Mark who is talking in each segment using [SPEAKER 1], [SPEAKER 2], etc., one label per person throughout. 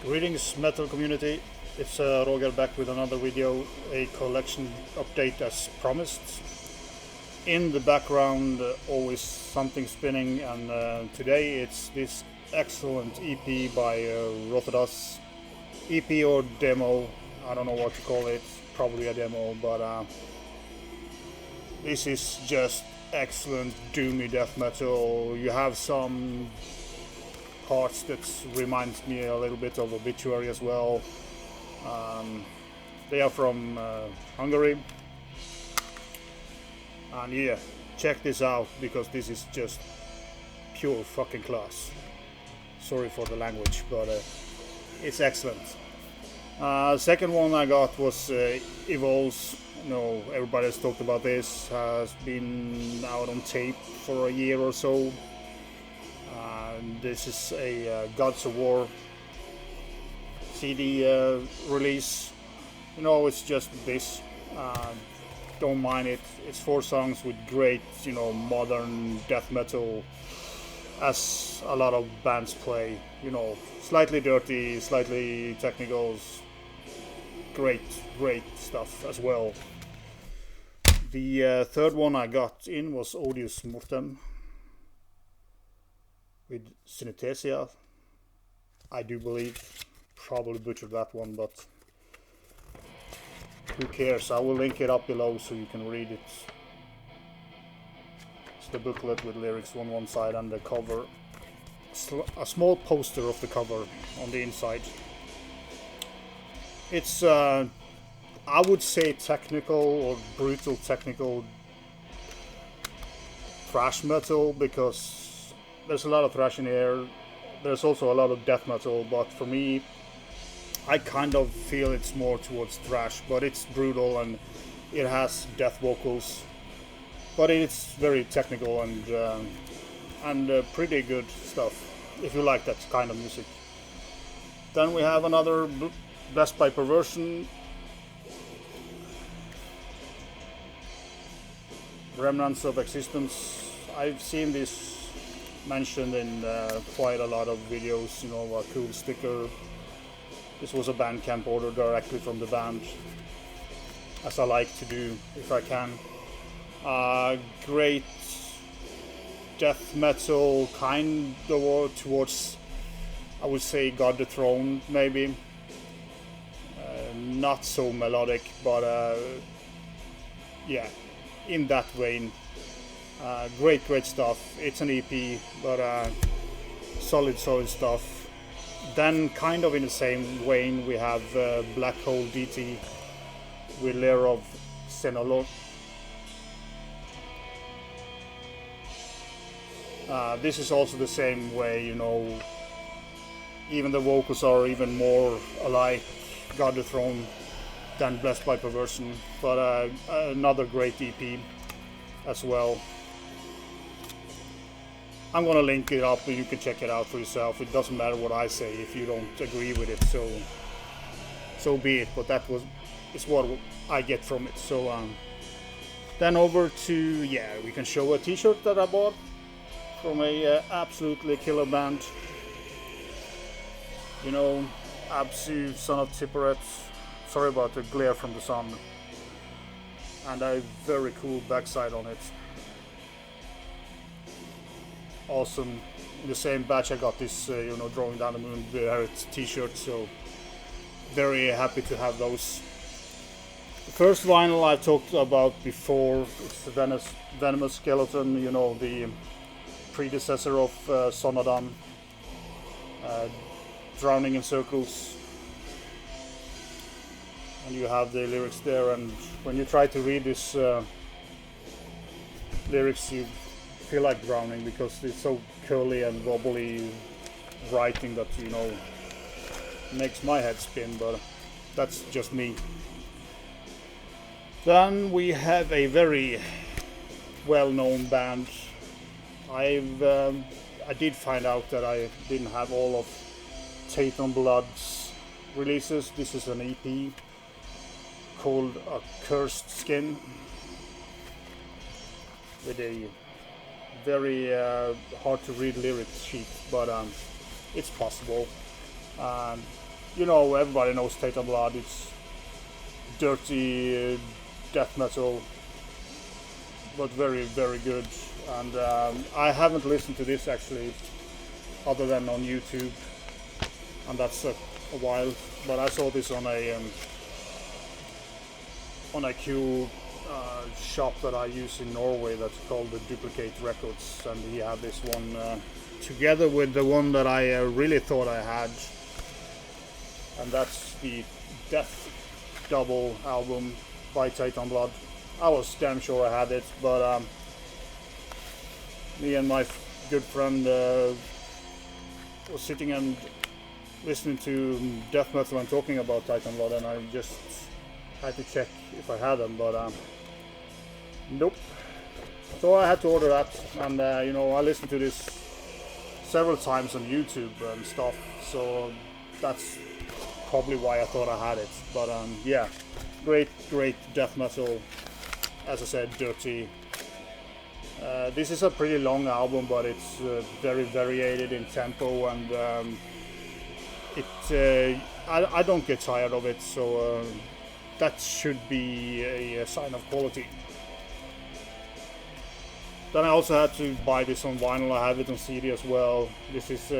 [SPEAKER 1] Greetings metal community, it's Roger back with another video, a collection update as promised. In the background always something spinning, and today it's this excellent EP by Rothadás. EP or demo, I don't know what to call it, probably a demo, but this is just excellent doomy death metal. You have some parts that reminds me a little bit of Obituary as well. They are from Hungary, and yeah, check this out because this is just pure fucking class. Sorry for the language, but it's excellent. Second one I got was Evulse. You know, everybody's talked about this, has been out on tape for a year or so. This is a Gods of War CD release. You know, it's just this. Don't mind it. It's 4 songs with great, you know, modern death metal, as a lot of bands play. You know, slightly dirty, slightly technicals. Great stuff as well. The third one I got in was Odius Mortem with Synesthesia, I do believe. Probably butchered that one, but who cares? I will link it up below so you can read it. It's the booklet with lyrics on one side and the cover. A small poster of the cover on the inside. It's, I would say, technical or brutal technical thrash metal, because there's a lot of thrash in here. There's also a lot of death metal, but for me, I kind of feel it's more towards thrash, but it's brutal and it has death vocals, but it's very technical and pretty good stuff if you like that kind of music. Then we have another Blessed by Perversion, Remnants of Existence. I've seen this mentioned in quite a lot of videos, you know, a cool sticker. This was a Bandcamp order directly from the band, as I like to do if I can. Great death metal, kind of towards, I would say, God the Throne maybe. Not so melodic, but yeah, in that vein. Great stuff. It's an EP, but solid stuff. Then, kind of in the same vein, we have Black Hole Deity with Lair of Xenolich. This is also the same way, you know. Even the vocals are even more alike God the Throne than Blessed by Perversion, but another great EP as well. I'm gonna link it up and you can check it out for yourself. It doesn't matter what I say if you don't agree with it, so be it, but is what I get from it. So then over to, yeah, we can show a t-shirt that I bought from a absolutely killer band. You know, Absu, Son of Tipperet. Sorry about the glare from the sun. And a very cool backside on it. Awesome. In the same batch I got this, you know, Drawing Down the Moon t-shirt, so very happy to have those. The first vinyl I talked about before, it's the Venomous Skeleton, you know, the predecessor of Sonodon, Drowning in Circles. And you have the lyrics there, and when you try to read this lyrics, you feel like drowning because it's so curly and wobbly writing that, you know, makes my head spin, but that's just me. Then we have a very well-known band. I did find out that I didn't have all of Teitanblood's releases. This is an EP called Accursed Skin with a very hard to read lyric sheet, but it's possible. you know, everybody knows Teitanblood. It's dirty death metal, but very, very good. And I haven't listened to this actually, other than on YouTube, and that's a while. But I saw this on a cool shop that I use in Norway that's called the Duplicate Records, and he had this one together with the one that I really thought I had, and that's the Death Double album by Teitanblood. I was damn sure I had it, but me and my good friend was sitting and listening to death metal and talking about Teitanblood, and I just had to check if I had them, but nope. So I had to order that, and you know, I listened to this several times on YouTube and stuff, so that's probably why I thought I had it. But yeah, great death metal, as I said, dirty. This is a pretty long album, but it's very variated in tempo, and I don't get tired of it, so that should be a sign of quality. Then I also had to buy this on vinyl. I have it on CD as well. This is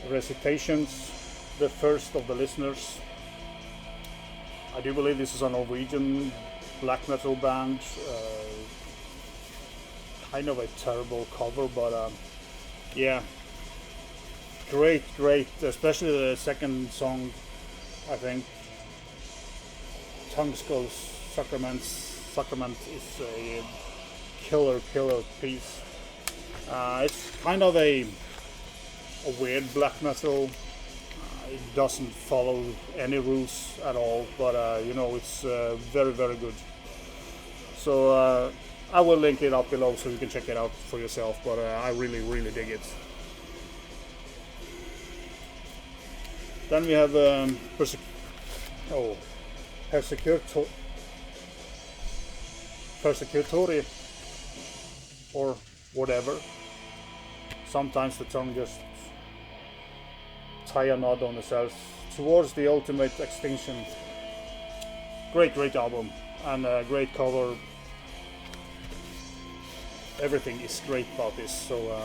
[SPEAKER 1] Recitations, the first of the listeners. I do believe this is a Norwegian black metal band. Kind of a terrible cover, but yeah, great, especially the second song, I think. Tongue Skulls Sacrament is a killer piece. It's kind of a weird black metal. It doesn't follow any rules at all, but you know, it's very good. So I will link it up below so you can check it out for yourself, but I really dig it. Then we have Persecutory, or whatever. Sometimes the tongue just tie a knot on itself. Towards the Ultimate Extinction. Great album, and a great cover. Everything is great about this, so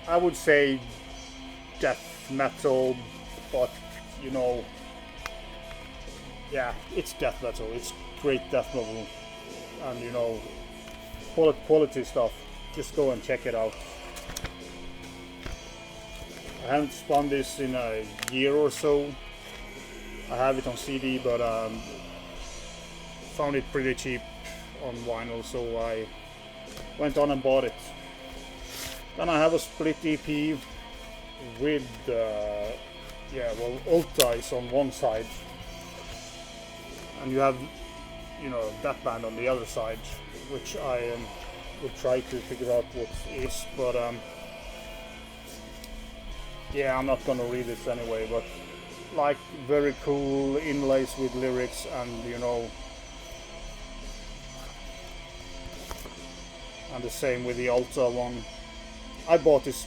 [SPEAKER 1] I would say death metal, but you know, yeah, it's death metal. It's great death metal, and you know, quality stuff. Just go and check it out. I haven't spun this in a year or so. I have it on CD, but found it pretty cheap on vinyl, so I went on and bought it. Then I have a split EP with Ultha is on one side, and you have, you know, that band on the other side, which I will try to figure out what is, but yeah, I'm not gonna read this anyway, but like very cool inlays with lyrics, and you know, and the same with the Ultha one. I bought this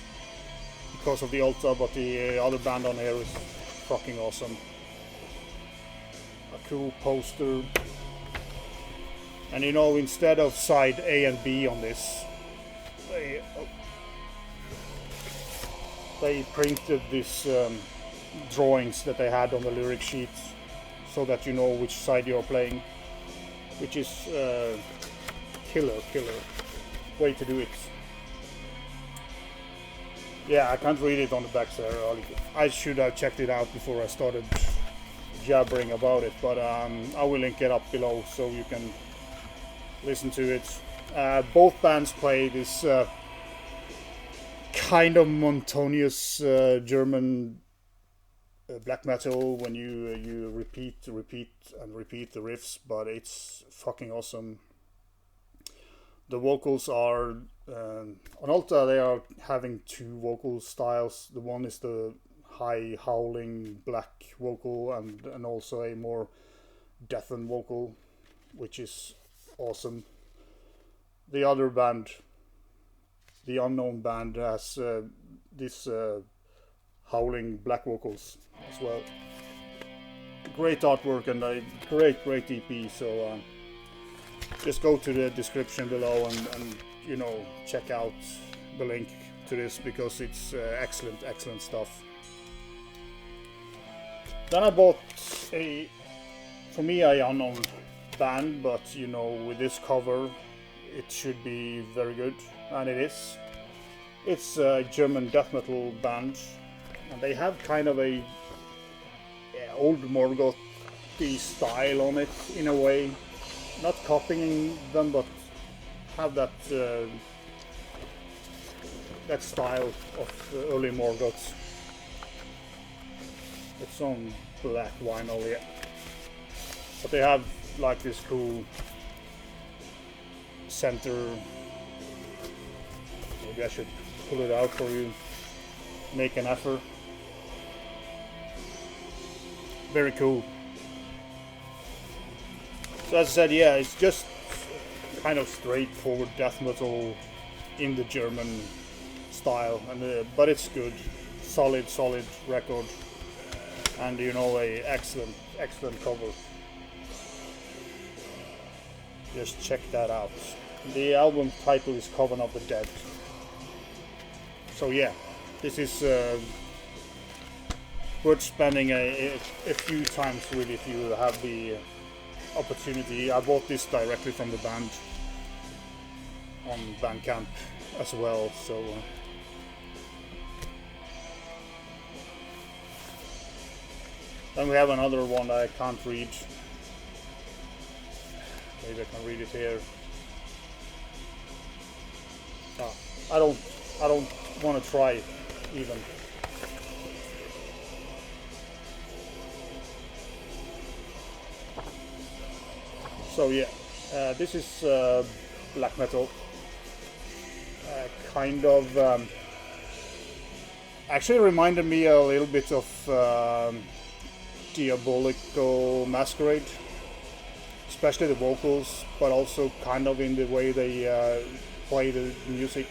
[SPEAKER 1] because of the Ultha, but the other band on here is fucking awesome. A cool poster, and you know, instead of side A and B on this, they printed these drawings that they had on the lyric sheets, so that you know which side you're playing, which is killer way to do it. Yeah, I can't read it on the back there. I should have checked it out before I started jabbering about it, but I will link it up below so you can listen to it. Both bands play this kind of monotonous German black metal when you repeat the riffs, but it's fucking awesome. The vocals are on Ultha, they are having two vocal styles. The one is the high howling black vocal, and also a more deafened vocal, which is awesome. The other band, the unknown band, has this howling black vocals as well. Great artwork and a great EP. So just go to the description below and you know, check out the link to this because it's excellent stuff. Then I bought for me, a unknown band, but you know, with this cover, it should be very good, and it is. It's a German death metal band, and they have kind of a old Morgoth-y style on it in a way. Not copying them, but have that that style of early Morgoths. It's on black vinyl, yeah. But they have like this cool center. Maybe I should pull it out for you. Make an effort. Very cool. So as I said, yeah, it's just kind of straightforward death metal in the German style, and but it's good, solid record, and you know, a excellent cover. Just check that out. The album title is Coven of the Dead. So yeah, this is worth spending a few times with if you have the opportunity. I bought this directly from the band on Bandcamp as well, so then we have another one I can't read. Maybe I can read it here. I don't want to try even. So yeah, this is black metal. Kind of actually reminded me a little bit of Diabolical Masquerade, especially the vocals, but also kind of in the way they play the music.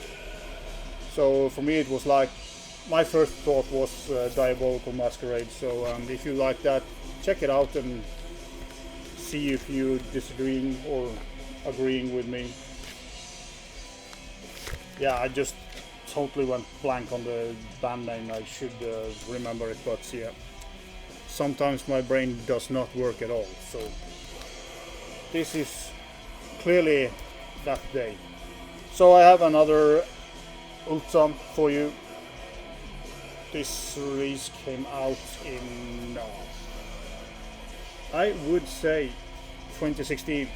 [SPEAKER 1] So for me it was like, my first thought was Diabolical Masquerade. So if you like that, check it out and see if you're disagreeing or agreeing with me. Yeah, I just totally went blank on the band name. I should remember it, but yeah, sometimes my brain does not work at all. So this is clearly that day. So I have another Ultha for you. This release came out in I would say 2016,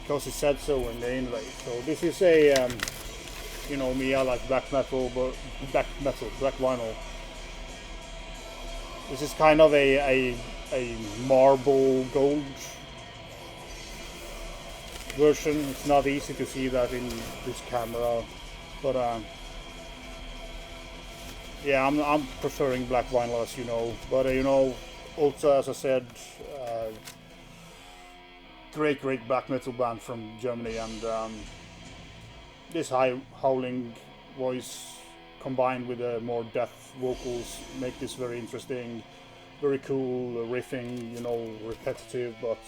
[SPEAKER 1] because it said so in the inlay. So this is a you know me, I like black metal, but black vinyl. This is kind of a marble gold version. It's not easy to see that in this camera, but yeah, I'm preferring black vinyl, as you know. But you know, Ultha, as I said, great black metal band from Germany, and this high howling voice combined with more death vocals make this very interesting, very cool riffing, you know, repetitive but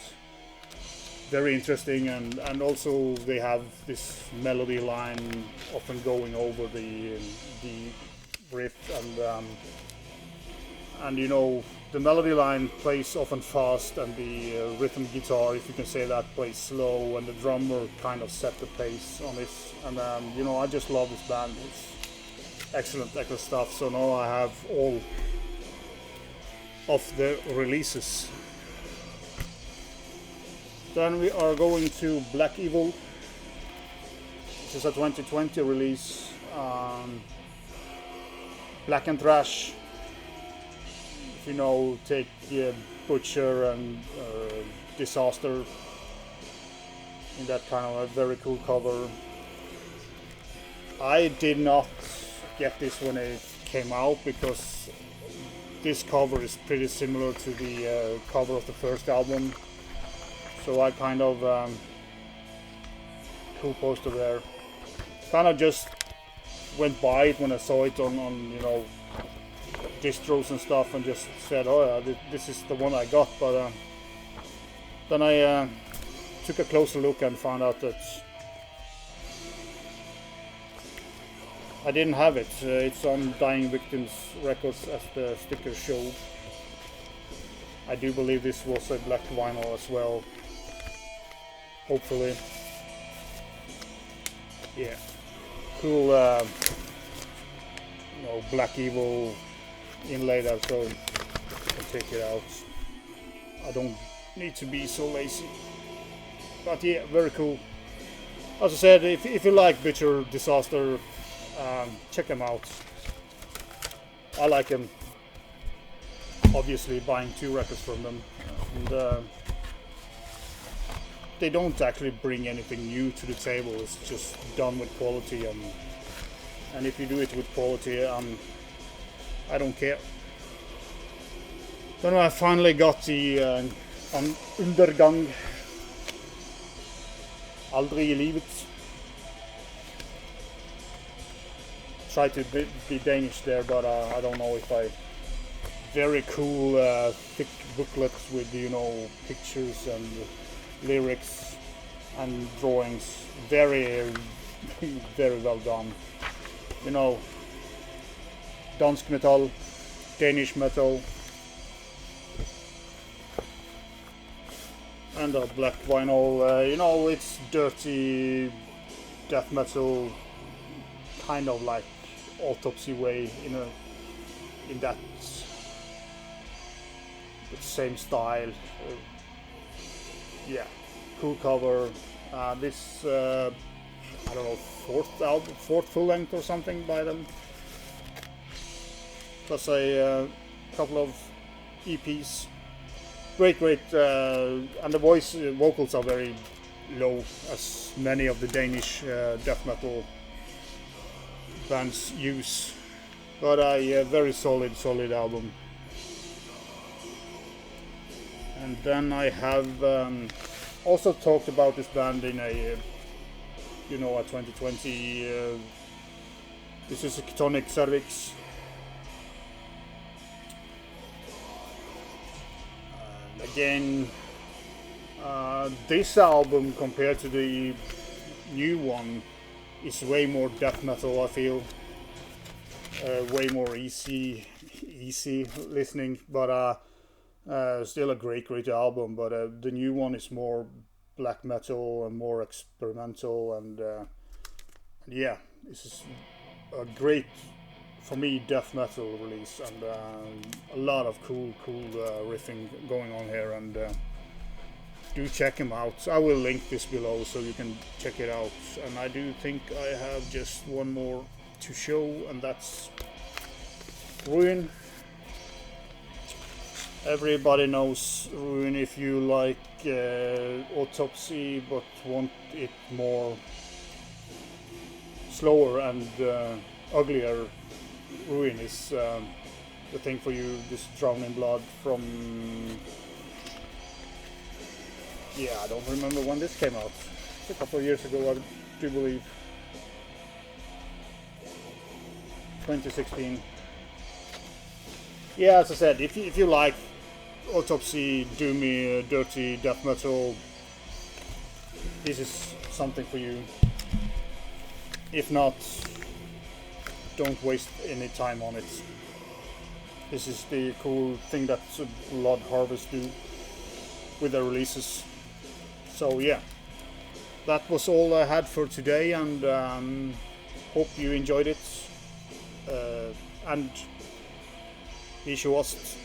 [SPEAKER 1] very interesting, and also they have this melody line often going over the riff, and you know, the melody line plays often fast, and the rhythm guitar, if you can say that, plays slow, and the drummer kind of set the pace on this. And you know, I just love this band. It's excellent stuff. So now I have all of the releases. Then we are going to Blackevil. This is a 2020 release. Black and Thrash. If you know, take Butcher and Disaster in that kind of a very cool cover. I did not get this when it came out because this cover is pretty similar to the cover of the first album. So I kind of cool poster there. Kind of just went by it when I saw it on you know, distros and stuff, and just said, oh yeah, this is the one I got. But then I took a closer look and found out that I didn't have it. It's on Dying Victims records, as the sticker showed. I do believe this was a black vinyl as well. Hopefully. Yeah. Cool, you know, Blackevil inlay there, so I can take it out. I don't need to be so lazy. But yeah, very cool. As I said, if you like Bitter Disaster, check them out. I like them. Obviously, buying 2 records from them, and they don't actually bring anything new to the table. It's just done with quality, and if you do it with quality, I don't care. Then I finally got the Undergang. Aldrig livet. Try to be Danish there, but I don't know if I. Very cool, thick booklets with, you know, pictures and lyrics and drawings. Very, very well done. You know, dansk metal, Danish metal, and a black vinyl. You know, it's dirty death metal, kind of like Autopsy way, in that. Same style. Yeah, cool cover. This I don't know, 4th full length or something by them. Plus a couple of EPs. Great, and the vocals are very low, as many of the Danish death metal bands use. But a very solid album. And then I have also talked about this band in a, you know, a 2020. This is a Chthonic Cervix. And again, this album compared to the new one is way more death metal. I feel way more easy listening, but. Still a great album, but the new one is more black metal and more experimental, and yeah, this is a great, for me, death metal release, and a lot of cool riffing going on here, and do check them out. I will link this below so you can check it out, and I do think I have just one more to show, and that's Ruin. Everybody knows Ruin. If you like Autopsy but want it more slower and uglier, Ruin is the thing for you. This Drowning Blood from, yeah, I don't remember when this came out. It's a couple of years ago, I do believe. 2016. Yeah, as I said, if you like Autopsy, doomy, dirty death metal, this is something for you. If not, don't waste any time on it. This is the cool thing that Blood Harvest do with their releases. So yeah, that was all I had for today, and hope you enjoyed it. And ich was